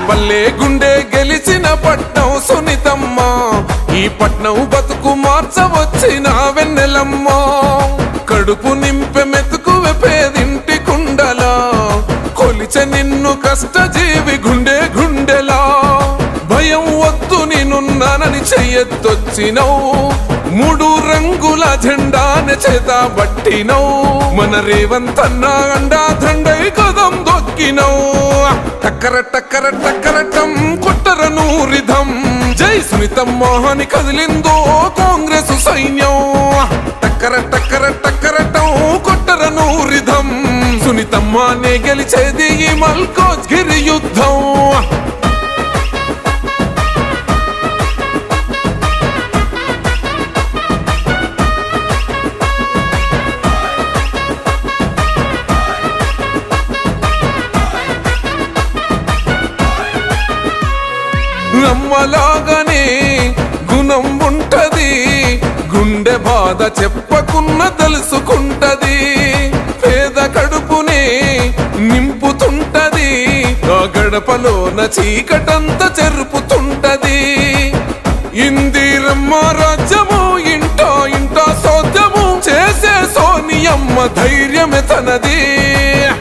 పల్లె గుండె గెలిచిన పట్నం సునీతమ్మ, ఈ పట్నం బతుకు మార్చవచ్చిన వెన్నెలమ్మ. కడుపు నింపె మెతుకు పేదింటి కుండలా, కొలిచె నిన్ను కష్టజీవి గుండె గుండెలా. భయం వద్దు నేనున్నానని చెయ్యొచ్చినవు, మూడు రంగుల జెండానే చేత బట్టినవు. మన రేవంతన్న అండా దండై కదం దొక్కినవు. టక్కర టక్కర టక్కరటం కొట్టరను రిధం, జై సునీతమ్మ అని కదిలిందో కాంగ్రెస్ సైన్యం. టక్కర టక్కర టక్కరటం కొట్టరను రిధం, సునీతమ్మనే గెలిచేది ఈ మల్కాజ్గిరి యుద్ధం. నమ్మలాగానే గుణం ఉంటది, గుండె బాధ చెప్పకున్న తెలుసుకుంటది. పేద కడుపునే నింపుతుంటది, ఆ గడపలోన చీకటంత చెరుపుతుంటది. ఇందిరమ్మ రాజ్యము ఇంటా ఇంటా సోద్యము చేసే సోనియమ్మ ధైర్యమే తనది.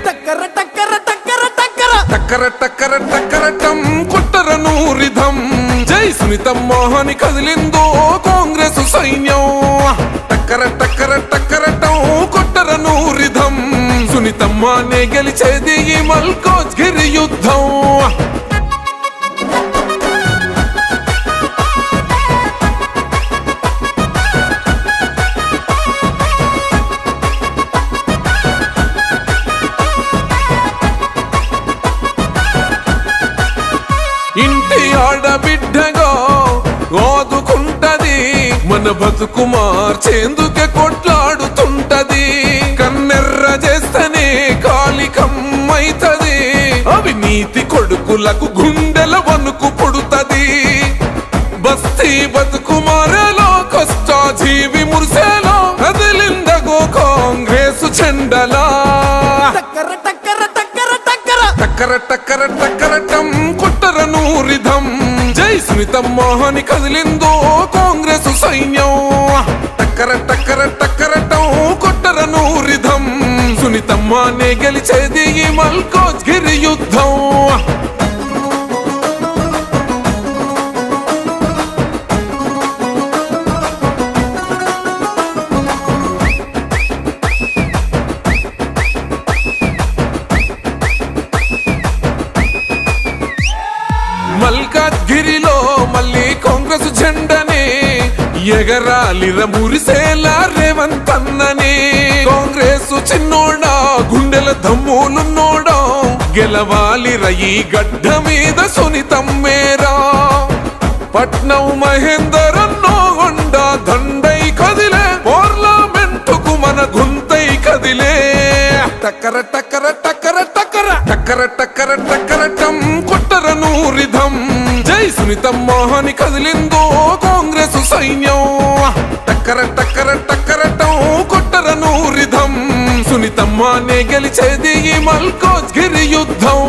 టక్కర టక్కర టక్కర టక్కర టక్కర టక్కర టక్కరటం కొట్టరను రిధం, జై సునీతమ్మ అని కదిలిందో కాంగ్రెస్ సైన్యం. టక్కర టక్కర టక్కరటం కొట్టరను రిధం, సునీతమ్మనే గెలిచేది ఈ మల్కాజ్గిరి యుద్ధం. ఇంటి ఆడబిడ్డగా ఆదుకుంటది, మన బతుకు మార్చేందుకే కొట్లాడుతుంటది. కన్నెర్ర చేస్తేనే కాలికమ్మైతది, అవినీతి కొడుకులకు గుండెల వణుకు పుడుతది. బస్తీ బతుకు మారేలో కష్టాజీవి మురిసేలో కదిలిందగో కాంగ్రెస్ చెండలా. టక్కర టక్కర టక్కర టక్కర టక్కర టక్కర టక్కరటం కొట్టరను రిధం, జై సునీతమ్మ అని కదిలిందో కాంగ్రెస్ సైన్యం. టక్కర టక్కర టక్కరటం కొట్టరను రిధం, సునీతమ్మనే గెలిచేది ఈ మల్కాజ్గిరి యుద్ధం. మల్కాజ్గిరిలో మళ్ళీ కాంగ్రెస్ జెండనే ఎగరాలిర మురిసేలా రేవంతన్ననే. కాంగ్రెస్ చిన్నోడా గుండెల దమ్ములున్నోడా, గెలవాలిర ఈ గడ్డ మీద సునీతమ్మేరా. పట్నం మహేందర్ అన్నో హోండా దండై కదిలే, పార్లమెంటుకు మన గుంతై కదిలే. టక్కర టక్కర టక్కర టక్కర టక్కర టక్కర టక్కరటం కొట్టరను రిధం, జై సునీతమ్మ అని కదిలిందో కాంగ్రెస్ సైన్యం. టక్కర టక్కర టక్కరటం కొట్టరను రిధం, సునీతమ్మనే గెలిచేది ఈ మల్కాజ్గిరి యుద్ధం.